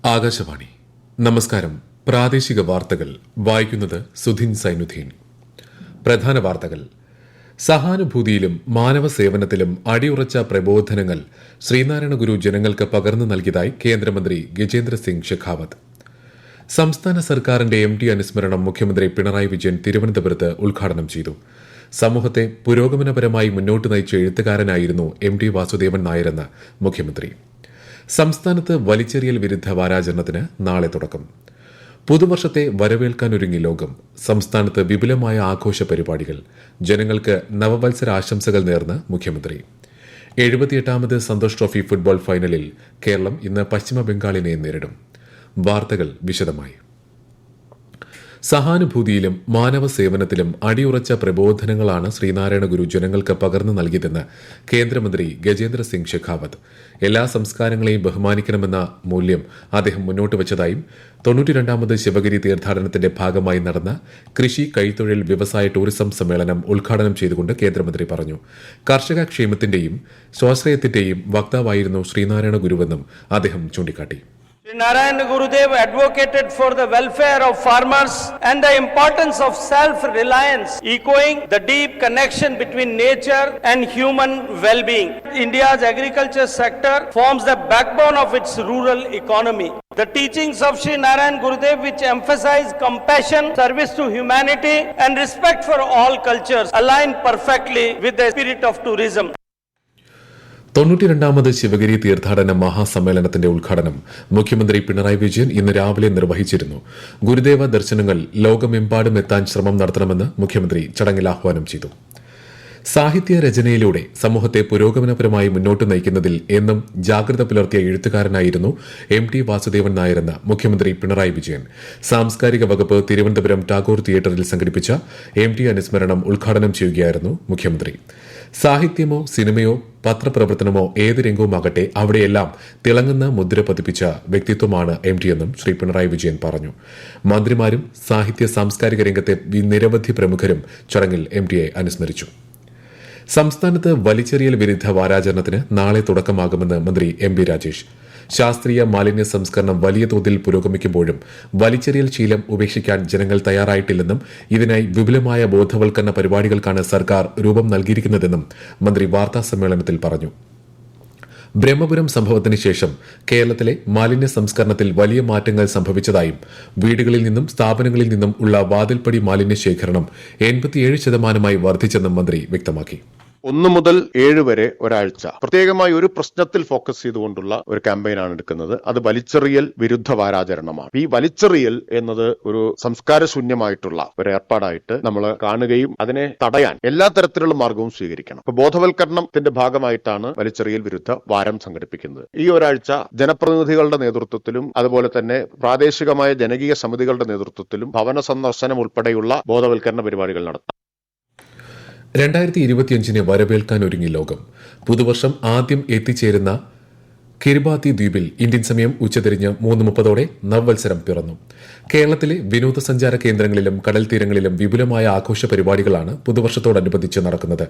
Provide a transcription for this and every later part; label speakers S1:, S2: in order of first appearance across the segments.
S1: ആകാശവാണി. നമസ്കാരം. പ്രാദേശിക വാർത്തകൾ വായിക്കുന്നത് സുധിൻ സൈനുദ്ദീൻ. പ്രധാന വാർത്തകൾ. സഹാനുഭൂതിയിലും മാനവ സേവനത്തിലും അടിയുറച്ച പ്രബോധനങ്ങൾ ശ്രീനാരായണ ഗുരു ജനങ്ങൾക്ക് പകർന്നു നൽകിയതായി കേന്ദ്രമന്ത്രി ഗജേന്ദ്ര സിംഗ് ഷെഖാവത്ത്. സംസ്ഥാന സർക്കാരിന്റെ MT അനുസ്മരണം മുഖ്യമന്ത്രി പിണറായി വിജയൻ തിരുവനന്തപുരത്ത് ഉദ്ഘാടനം ചെയ്തു. സമൂഹത്തെ പുരോഗമനപരമായി മുന്നോട്ട് നയിച്ച എഴുത്തുകാരനായിരുന്നു MT വാസുദേവൻ നായരെന്ന് മുഖ്യമന്ത്രി. സംസ്ഥാനത്ത് വലിച്ചെറിയൽ വിരുദ്ധ വാരാചരണത്തിന് നാളെ തുടക്കം. പുതുവർഷത്തെ വരവേൽക്കാനൊരുങ്ങി ലോകം. സംസ്ഥാനത്ത് വിപുലമായ ആഘോഷ പരിപാടികൾ. ജനങ്ങൾക്ക് നവവത്സര ആശംസകൾ നേർന്ന് മുഖ്യമന്ത്രി. 78ാമത് സന്തോഷ് ട്രോഫി ഫുട്ബോൾ ഫൈനലിൽ കേരളം ഇന്ന് പശ്ചിമ ബംഗാളിനെ നേരിടും. വാർത്തകൾ വിശദമായി. സഹാനുഭൂതിയിലും മാനവ സേവനത്തിലും അടിയുറച്ച പ്രബോധനങ്ങളാണ് ശ്രീനാരായണ ഗുരു ജനങ്ങൾക്ക് പകർന്നു നൽകിയതെന്ന് കേന്ദ്രമന്ത്രി ഗജേന്ദ്ര സിംഗ് ഷെഖാവത്ത്. എല്ലാ സംസ്കാരങ്ങളെയും ബഹുമാനിക്കണമെന്ന മൂല്യം അദ്ദേഹം മുന്നോട്ട് വച്ചതായും 92ാമത് ശിവഗിരി തീർത്ഥാടനത്തിന്റെ ഭാഗമായി നടന്ന കൃഷി, കൈത്തൊഴിൽ, വ്യവസായ, ടൂറിസം സമ്മേളനം ഉദ്ഘാടനം ചെയ്തുകൊണ്ട് കേന്ദ്രമന്ത്രി പറഞ്ഞു. കർഷക ക്ഷേമത്തിന്റെയും സ്വാശ്രയത്തിന്റെയും വക്താവായിരുന്നു ശ്രീനാരായണ ഗുരുവെന്നും അദ്ദേഹം ചൂണ്ടിക്കാട്ടി.
S2: Sri Narayana Gurudev advocated for the welfare of farmers and the importance of self-reliance, echoing the deep connection between nature and human well-being. India's agriculture sector forms the backbone of its rural economy. The teachings of Sri Narayana Gurudev, which emphasize compassion, service to humanity, and respect for all cultures, align perfectly with the spirit of tourism.
S1: 92ാമത് Sivagiri തീർത്ഥാടന മഹാസമ്മേളനത്തിന്റെ ഉദ്ഘാടനം മുഖ്യമന്ത്രി പിണറായി വിജയൻ ഇന്ന് രാവിലെ നിർവഹിച്ചിരുന്നു. ഗുരുദേവ ദർശനങ്ങൾ ലോകമെമ്പാടും എത്താൻ ശ്രമം നടത്തണമെന്ന് മുഖ്യമന്ത്രി ചടങ്ങിൽ ആഹ്വാനം ചെയ്തു. സാഹിത്യ രചനയിലൂടെ സമൂഹത്തെ പുരോഗമനപരമായി മുന്നോട്ട് നയിക്കുന്നതിൽ എന്നും ജാഗ്രത പുലർത്തിയ എഴുത്തുകാരനായിരുന്നു MT വാസുദേവൻ നായരെന്ന് മുഖ്യമന്ത്രി പിണറായി വിജയൻ. സാംസ്കാരിക വകുപ്പ് തിരുവനന്തപുരം ടാഗോർ തിയേറ്ററിൽ സംഘടിപ്പിച്ച MT അനുസ്മരണം ഉദ്ഘാടനം ചെയ്യുകയായിരുന്നു മുഖ്യമന്ത്രി. സാഹിത്യമോ സിനിമയോ പത്രപ്രവർത്തനമോ ഏത് രംഗവുമാകട്ടെ അവിടെയെല്ലാം തിളങ്ങുന്ന മുദ്ര പതിപ്പിച്ച വ്യക്തിത്വമാണ് MT എന്നും ശ്രീ പിണറായി വിജയൻ പറഞ്ഞു. മന്ത്രിമാരും സാഹിത്യ സാംസ്കാരിക രംഗത്തെ നിരവധി പ്രമുഖരും ചടങ്ങിൽ MTയെ അനുസ്മരിച്ചു. സംസ്ഥാനത്ത് വലിച്ചെറിയൽ വിരുദ്ധ വാരാചരണത്തിന് നാളെ തുടക്കമാകുമെന്ന് മന്ത്രി MB രാജേഷ്. ശാസ്ത്രീയ മാലിന്യ സംസ്കരണം വലിയ തോതിൽ പുരോഗമിക്കുമ്പോഴും വലിച്ചെറിയൽ ശീലം ഉപേക്ഷിക്കാൻ ജനങ്ങൾ തയ്യാറായിട്ടില്ലെന്നും ഇതിനായി വിപുലമായ ബോധവൽക്കരണ പരിപാടികൾക്കാണ് സർക്കാർ രൂപം നൽകിയിരിക്കുന്നതെന്നും മന്ത്രി വാർത്താസമ്മേളനത്തിൽ പറഞ്ഞു. ബ്രഹ്മപുരം സംഭവത്തിന് ശേഷം കേരളത്തിലെ മാലിന്യ സംസ്കരണത്തിൽ വലിയ മാറ്റങ്ങൾ സംഭവിച്ചതായും വീടുകളിൽ നിന്നും സ്ഥാപനങ്ങളിൽ നിന്നും ഉള്ള വാതിൽപ്പടി മാലിന്യ ശേഖരണം 87% വർദ്ധിച്ചെന്നും മന്ത്രി വ്യക്തമാക്കി.
S3: 1 മുതൽ 7 വരെ ഒരാഴ്ച പ്രത്യേകമായി ഒരു പ്രശ്നത്തിൽ ഫോക്കസ് ചെയ്തുകൊണ്ടുള്ള ഒരു ക്യാമ്പയിനാണ് എടുക്കുന്നത്. അത് വലിച്ചെറിയൽ വിരുദ്ധ വാരാചരണമാണ്. ഈ വലിച്ചെറിയൽ എന്നത് ഒരു സംസ്കാരശൂന്യമായിട്ടുള്ള ഒരു ഏർപ്പാടായിട്ട് നമ്മൾ കാണുകയും അതിനെ തടയാൻ എല്ലാ തരത്തിലുള്ള മാർഗവും സ്വീകരിക്കണം. അപ്പൊ ബോധവൽക്കരണത്തിന്റെ ഭാഗമായിട്ടാണ് വലിച്ചെറിയൽ വിരുദ്ധ വാരം സംഘടിപ്പിക്കുന്നത്. ഈ ഒരാഴ്ച ജനപ്രതിനിധികളുടെ നേതൃത്വത്തിലും അതുപോലെ തന്നെ പ്രാദേശികമായ ജനകീയ സമിതികളുടെ നേതൃത്വത്തിലും ഭവന സന്ദർശനം ഉൾപ്പെടെയുള്ള ബോധവൽക്കരണ പരിപാടികൾ നടത്താം.
S1: 2025 വരവേൽക്കാനൊരുങ്ങി ലോകം. പുതുവർഷം ആദ്യം എത്തിച്ചേരുന്ന കിരിബാത്തി ദ്വീപിൽ ഇന്ത്യൻ സമയം ഉച്ചതിരിഞ്ഞ് 3:30 നവവത്സരം പിറന്നു. കേരളത്തിലെ വിനോദസഞ്ചാര കേന്ദ്രങ്ങളിലും കടൽ തീരങ്ങളിലും വിപുലമായ ആഘോഷ പരിപാടികളാണ് പുതുവർഷത്തോടനുബന്ധിച്ച് നടക്കുന്നത്.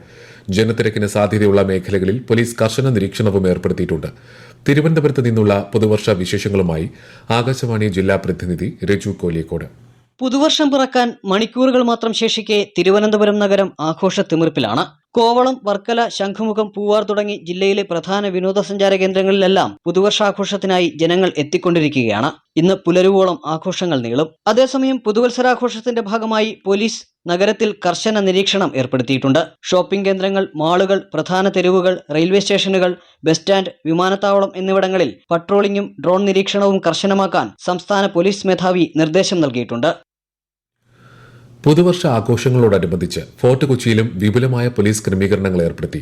S1: ജനത്തിരക്കിന് സാധ്യതയുള്ള മേഖലകളിൽ പോലീസ് കർശന നിരീക്ഷണവും ഏർപ്പെടുത്തിയിട്ടുണ്ട്. തിരുവനന്തപുരത്ത് നിന്നുള്ള പുതുവർഷ വിശേഷങ്ങളുമായി ആകാശവാണി ജില്ലാ പ്രതിനിധി രജു കോലിയക്കോട്.
S4: പുതുവർഷം പിറക്കാൻ മണിക്കൂറുകൾ മാത്രം ശേഷിക്കെ തിരുവനന്തപുരം നഗരം ആഘോഷ തിമിർപ്പിലാണ്. കോവളം, വർക്കല, ശംഖുമുഖം, പൂവാർ തുടങ്ങി ജില്ലയിലെ പ്രധാന വിനോദസഞ്ചാര കേന്ദ്രങ്ങളിലെല്ലാം പുതുവർഷാഘോഷത്തിനായി ജനങ്ങൾ എത്തിക്കൊണ്ടിരിക്കുകയാണ്. ഇന്ന് പുലരുവോളം ആഘോഷങ്ങൾ നീളും. അതേസമയം പുതുവത്സരാഘോഷത്തിന്റെ ഭാഗമായി പോലീസ് നഗരത്തിൽ കർശന നിരീക്ഷണം ഏർപ്പെടുത്തിയിട്ടുണ്ട്. ഷോപ്പിംഗ് കേന്ദ്രങ്ങൾ, മാളുകൾ, പ്രധാന തെരുവുകൾ, റെയിൽവേ സ്റ്റേഷനുകൾ, ബസ് സ്റ്റാൻഡ്, വിമാനത്താവളം എന്നിവിടങ്ങളിൽ പട്രോളിംഗും ഡ്രോൺ നിരീക്ഷണവും കർശനമാക്കാൻ സംസ്ഥാന പോലീസ് മേധാവി നിർദ്ദേശം നൽകിയിട്ടുണ്ട്.
S1: പുതുവർഷ ആഘോഷങ്ങളോടനുബന്ധിച്ച് ഫോർട്ട് കൊച്ചിയിലും വിപുലമായ പോലീസ് ക്രമീകരണങ്ങൾ ഏർപ്പെടുത്തി.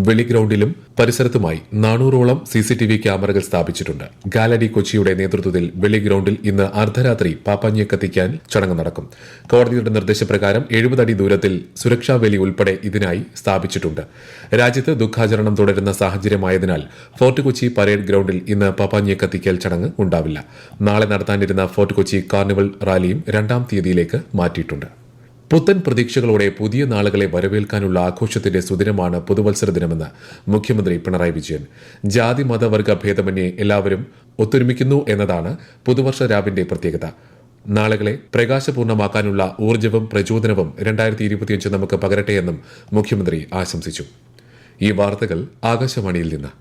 S1: വെളി ഗ്രൌണ്ടിലും പരിസരത്തുമായി 400ഓളം CCTV ക്യാമറകൾ സ്ഥാപിച്ചിട്ടുണ്ട്. ഗാലറി കൊച്ചിയുടെ നേതൃത്വത്തിൽ വെളി ഗ്രൌണ്ടിൽ ഇന്ന് അർദ്ധരാത്രി പാപ്പാഞ്ഞിയെ കത്തിക്കാൻ ചടങ്ങ് നടക്കും. കോടതിയുടെ നിർദ്ദേശപ്രകാരം 70 അടി ദൂരത്തിൽ സുരക്ഷാ വേലി ഉൾപ്പെടെ ഇതിനായി സ്ഥാപിച്ചിട്ടുണ്ട്. രാജ്യത്ത് ദുഃഖാചരണം തുടരുന്ന സാഹചര്യമായതിനാൽ ഫോർട്ട് കൊച്ചി പരേഡ് ഗ്രൌണ്ടിൽ ഇന്ന് പാപ്പാഞ്ഞിയെ കത്തിക്കൽ ചടങ്ങ് ഉണ്ടാവില്ല. നാളെ നടത്താനിരുന്ന ഫോർട്ട് കൊച്ചി കാർണിവൽ റാലിയും 2-ാം തീയതിയിലേക്ക് മാറ്റിയിട്ടുണ്ട്. പുത്തൻ പ്രതീക്ഷകളോടെ പുതിയ നാളുകളെ വരവേൽക്കാനുള്ള ആഘോഷത്തിന്റെ സുദിനമാണ് പുതുവത്സര ദിനമെന്ന് മുഖ്യമന്ത്രി പിണറായി വിജയൻ. ജാതി മതവർഗ ഭേദമന്യേ എല്ലാവരും ഒത്തൊരുമിക്കുന്നു എന്നതാണ് പുതുവർഷ രാവിന്റെ പ്രത്യേകത. നാളുകളെ പ്രകാശപൂർണമാക്കാനുള്ള ഊർജ്ജവും പ്രചോദനവും 2025 നമുക്ക് പകരട്ടെയെന്നും മുഖ്യമന്ത്രി ആശംസിച്ചു. ഈ വാർത്തകൾ ആകാശവാണിയിൽ നിന്ന്.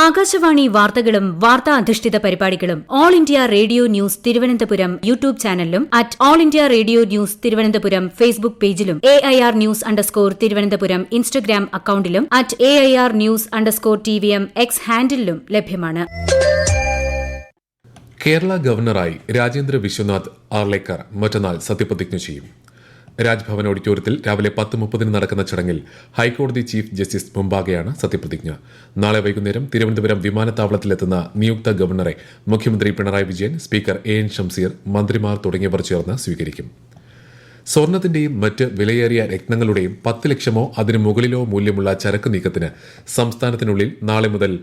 S5: ആകാശവാണി വാർത്തകളും വാർത്താ അധിഷ്ഠിത പരിപാടികളും all India radio news Thiruvananthapuram YouTube ചാനലിലും @all India radio news Thiruvananthapuram Facebook പേജിലും AIR ന്യൂസ് _ ഇൻസ്റ്റഗ്രാം അക്കൌണ്ടിലും @AIR ന്യൂസ് _TVM X ഹാൻഡിലും ലഭ്യമാണ്.
S1: കേരള ഗവർണറായി രാജേന്ദ്ര വിശ്വനാഥ് ആർലേക്കർ മറ്റന്നാൾ സത്യപ്രതിജ്ഞ ചെയ്യും. രാജ്ഭവൻ ഓഡിറ്റോറിയത്തിൽ രാവിലെ 10:30 നടക്കുന്ന ചടങ്ങിൽ ഹൈക്കോടതി ചീഫ് ജസ്റ്റിസ് മുമ്പാകെയാണ് സത്യപ്രതിജ്ഞ. നാളെ വൈകുന്നേരം തിരുവനന്തപുരം വിമാനത്താവളത്തിലെത്തുന്ന നിയുക്ത ഗവർണറെ മുഖ്യമന്ത്രി പിണറായി വിജയൻ, സ്പീക്കർ AN ഷംസീർ, മന്ത്രിമാർ തുടങ്ങിയവർ ചേർന്ന് സ്വീകരിക്കും. സ്വർണത്തിന്റെയും മറ്റ് വിലയേറിയ രത്നങ്ങളുടെയും 10 ലക്ഷമോ അതിനു മുകളിലോ മൂല്യമുള്ള ചരക്ക് നീക്കത്തിന് സംസ്ഥാനത്തിനുള്ളിൽ നാളെ മുതൽ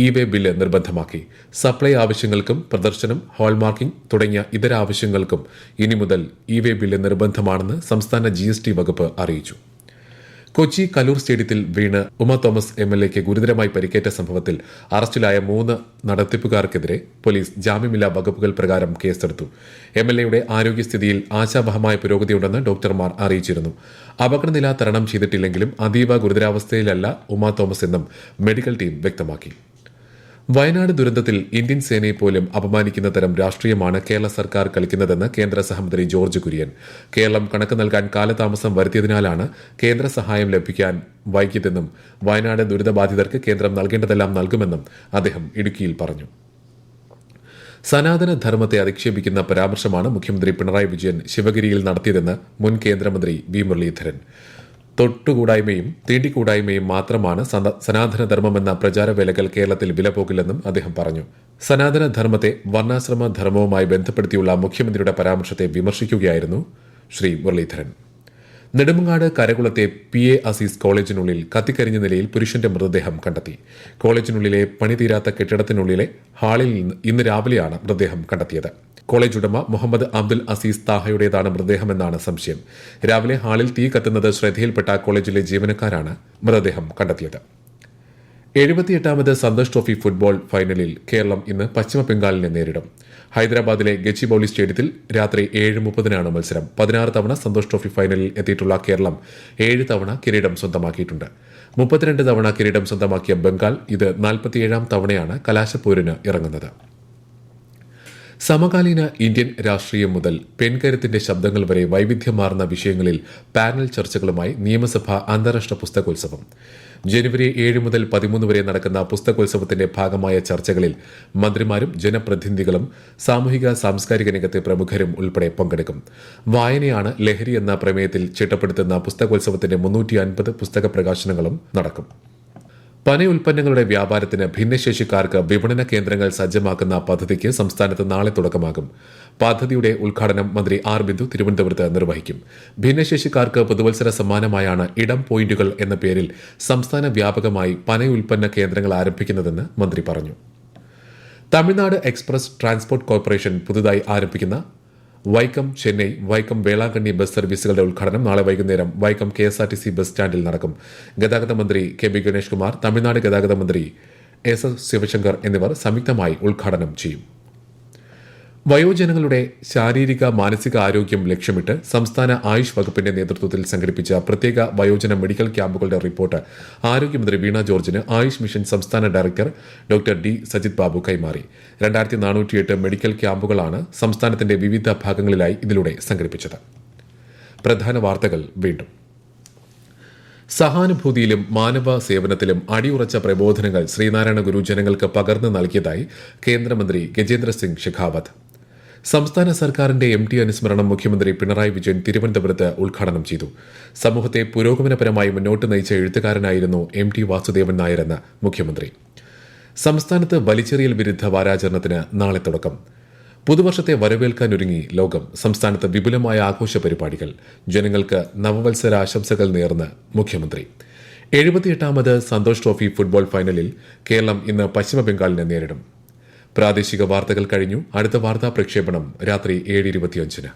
S1: ഇ-വേ ബില്ല് നിർബന്ധമാക്കി. സപ്ലൈ ആവശ്യങ്ങൾക്കും പ്രദർശനം, ഹാൾമാർക്കിംഗ് തുടങ്ങിയ ഇതര ആവശ്യങ്ങൾക്കും ഇനി മുതൽ ഇ-വേ ബില്ല് നിർബന്ധമാണെന്ന് സംസ്ഥാന GST വകുപ്പ് അറിയിച്ചു. കൊച്ചി കലൂർ സ്റ്റേഡിയത്തിൽ വീണ് ഉമ തോമസ് MLAക്ക് ഗുരുതരമായി പരിക്കേറ്റ സംഭവത്തിൽ അറസ്റ്റിലായ 3 നടത്തിപ്പുകാർക്കെതിരെ പോലീസ് ജാമ്യമില്ലാ വകുപ്പുകൾ പ്രകാരം കേസെടുത്തു. MLAയുടെ ആരോഗ്യസ്ഥിതിയിൽ ആശാവഹമായ പുരോഗതിയുണ്ടെന്ന് ഡോക്ടർമാർ അറിയിച്ചിരുന്നു. അപകടനില തരണം ചെയ്തിട്ടില്ലെങ്കിലും അതീവ ഗുരുതരാവസ്ഥയിലല്ല ഉമ തോമസ് എന്നും മെഡിക്കൽ ടീം വ്യക്തമാക്കി. വയനാട് ദുരന്തത്തിൽ ഇന്ത്യൻ സേനയെ പോലും അപമാനിക്കുന്ന തരം രാഷ്ട്രീയമാണ് കേരള സർക്കാർ കളിക്കുന്നതെന്ന് കേന്ദ്ര സഹമന്ത്രി ജോർജ് കുര്യൻ. കേരളം കണക്ക് നൽകാൻ കാലതാമസം വരുത്തിയതിനാലാണ് കേന്ദ്ര സഹായം ലഭിക്കാൻ വൈകിയതെന്നും വയനാട് ദുരിതബാധിതർക്ക് കേന്ദ്രം നൽകേണ്ടതെല്ലാം നൽകുമെന്നും അദ്ദേഹം ഇടുക്കിയിൽ പറഞ്ഞു. സനാതന ധർമ്മത്തെ അധിക്ഷേപിക്കുന്ന പരാമർശമാണ് മുഖ്യമന്ത്രി പിണറായി വിജയൻ ശിവഗിരിയിൽ നടത്തിയതെന്ന് മുൻ കേന്ദ്രമന്ത്രി വി മുരളീധരൻ. തൊട്ടുകൂടായ്മയും തീണ്ടിക്കൂടായ്മയും മാത്രമാണ് സനാതനധർമ്മമെന്ന പ്രചാരവേലകൾ കേരളത്തിൽ വിലപോകില്ലെന്നും അദ്ദേഹം പറഞ്ഞു. സനാതനധർമ്മത്തെ വർണ്ണാശ്രമ ധർമ്മവുമായി ബന്ധപ്പെടുത്തിയുള്ള മുഖ്യമന്ത്രിയുടെ പരാമർശത്തെ വിമർശിക്കുകയായിരുന്നു ശ്രീ മുരളീധരൻ. നെടുമങ്ങാട് കരകുളത്തെ PA അസീസ് കോളേജിനുള്ളിൽ കത്തിക്കരിഞ്ഞ നിലയിൽ പുരുഷന്റെ മൃതദേഹം കണ്ടെത്തി. കോളേജിനുള്ളിലെ പണിതീരാത്ത കെട്ടിടത്തിനുള്ളിലെ ഹാളിൽ ഇന്ന് രാവിലെയാണ് മൃതദേഹം കണ്ടെത്തിയത്. കോളേജ് ഉടമ മുഹമ്മദ് അബ്ദുൽ അസീസ് താഹയുടേതാണ് മൃതദേഹമെന്നാണ് സംശയം. രാവിലെ ഹാളിൽ തീ കത്തുന്നത് ശ്രദ്ധയിൽപ്പെട്ട കോളേജിലെ ജീവനക്കാരാണ് മൃതദേഹം കണ്ടെത്തിയത്. 78ാമത് സന്തോഷ് ട്രോഫി ഫുട്ബോൾ ഫൈനലിൽ കേരളം ഇന്ന് പശ്ചിമ ബംഗാളിനെ നേരിടും. ഹൈദരാബാദിലെ ഗച്ചിബൌളി സ്റ്റേഡിയത്തിൽ രാത്രി 7:30 മത്സരം. 16 തവണ സന്തോഷ് ട്രോഫി ഫൈനലിൽ എത്തിയിട്ടുള്ള കേരളം 7 തവണ കിരീടം സ്വന്തമാക്കിയിട്ടുണ്ട്. 32 തവണ കിരീടം സ്വന്തമാക്കിയ ബംഗാൾ ഇത് 47ാം തവണയാണ് കലാശപ്പോരിന് ഇറങ്ങുന്നത്. സമകാലീന ഇന്ത്യൻ രാഷ്ട്രീയം മുതൽ പെൺകരുത്തിന്റെ ശബ്ദങ്ങൾ വരെ വൈവിധ്യമാർന്ന വിഷയങ്ങളിൽ പാനൽ ചർച്ചകളുമായി നിയമസഭ അന്താരാഷ്ട്ര പുസ്തകോത്സവം. ജനുവരി 7 മുതൽ 13 വരെ നടക്കുന്ന പുസ്തകോത്സവത്തിന്റെ ഭാഗമായ ചർച്ചകളിൽ മന്ത്രിമാരും ജനപ്രതിനിധികളും സാമൂഹിക സാംസ്കാരിക രംഗത്തെ പ്രമുഖരും ഉൾപ്പെടെ പങ്കെടുക്കും. വായനയാണ് ലഹരി എന്ന പ്രമേയത്തിൽ ചിട്ടപ്പെടുത്തുന്ന പുസ്തകോത്സവത്തിന്റെ 350 പുസ്തക പ്രകാശനങ്ങളും നടക്കും. പന ഉൽപ്പന്നങ്ങളുടെ വ്യാപാരത്തിന് ഭിന്നശേഷിക്കാർക്ക് വിപണന കേന്ദ്രങ്ങൾ സജ്ജമാക്കുന്ന പദ്ധതിക്ക് സംസ്ഥാനത്ത് നാളെ തുടക്കമാകും. പദ്ധതിയുടെ ഉദ്ഘാടനം മന്ത്രി ആർ ബിന്ദു തിരുവനന്തപുരത്ത് നിർവഹിക്കും. ഭിന്നശേഷിക്കാർക്ക് പുതുവത്സര സമ്മാനമായാണ് ഇടം പോയിന്റുകൾ എന്ന പേരിൽ സംസ്ഥാന വ്യാപകമായി പന ഉൽപ്പന്ന കേന്ദ്രങ്ങൾ ആരംഭിക്കുന്നതെന്ന് മന്ത്രി പറഞ്ഞു. തമിഴ്നാട് എക്സ്പ്രസ് ട്രാൻസ്പോർട്ട് കോർപ്പറേഷൻ പുതുതായി ആരംഭിക്കുന്ന വൈക്കം ചെന്നൈ, വൈക്കം വേളാങ്കണ്ണി ബസ് സർവീസുകളുടെ ഉദ്ഘാടനം നാളെ വൈകുന്നേരം വൈക്കം KSRTC ബസ് സ്റ്റാൻഡിൽ നടക്കും. ഗതാഗത മന്ത്രി KB ഗണേഷ് കുമാർ, തമിഴ്നാട് ഗതാഗത മന്ത്രി S ശിവശങ്കർ എന്നിവർ സംയുക്തമായി ഉദ്ഘാടനം ചെയ്യും. വയോജനങ്ങളുടെ ശാരീരിക മാനസിക ആരോഗ്യം ലക്ഷ്യമിട്ട് സംസ്ഥാന ആയുഷ് വകുപ്പിന്റെ നേതൃത്വത്തിൽ സംഘടിപ്പിച്ച പ്രത്യേക വയോജന മെഡിക്കൽ ക്യാമ്പുകളുടെ റിപ്പോർട്ട് ആരോഗ്യമന്ത്രി വീണ ജോർജിന് ആയുഷ് മിഷൻ സംസ്ഥാന director doctor D Sajith Babu കൈമാറി. 2408 മെഡിക്കൽ ക്യാമ്പുകളാണ് സംസ്ഥാനത്തിന്റെ വിവിധ ഭാഗങ്ങളിലായി ഇതിലൂടെ സംഘടിപ്പിച്ചത്. പ്രധാന വാർത്തകൾ വീണ്ടും. സഹാനുഭൂതിയിലും മാനവ സേവനത്തിലും അടിയുറച്ച പ്രബോധനങ്ങൾ ശ്രീനാരായണ ഗുരു ജനങ്ങൾക്ക് പകർന്നു നൽകിയതായി കേന്ദ്രമന്ത്രി ഗജേന്ദ്ര സിംഗ് ഷെഖാവത്ത്. സംസ്ഥാന സർക്കാരിന്റെ MT അനുസ്മരണം മുഖ്യമന്ത്രി പിണറായി വിജയൻ തിരുവനന്തപുരത്ത് ഉദ്ഘാടനം ചെയ്തു. സമൂഹത്തെ പുരോഗമനപരമായി മുന്നോട്ട് നയിച്ച എഴുത്തുകാരനായിരുന്നു MT വാസുദേവൻ നായരെന്ന് മുഖ്യമന്ത്രി. സംസ്ഥാനത്ത് വലിച്ചെറിയൽ വിരുദ്ധ വാരാചരണത്തിന് നാളെ തുടക്കം. പുതുവർഷത്തെ വരവേൽക്കാനൊരുങ്ങി ലോകം. സംസ്ഥാനത്ത് വിപുലമായ ആഘോഷ പരിപാടികൾ. ജനങ്ങൾക്ക് നവവത്സര ആശംസകൾ നേർന്ന് മുഖ്യമന്ത്രി. 78ാമത് സന്തോഷ് ട്രോഫി ഫുട്ബോൾ ഫൈനലിൽ കേരളം ഇന്ന് പശ്ചിമ ബംഗാളിനെ നേരിടും. പ്രാദേശിക വാർത്തകൾ കഴിഞ്ഞു. അടുത്ത വാർത്താ പ്രക്ഷേപണം രാത്രി 7:25.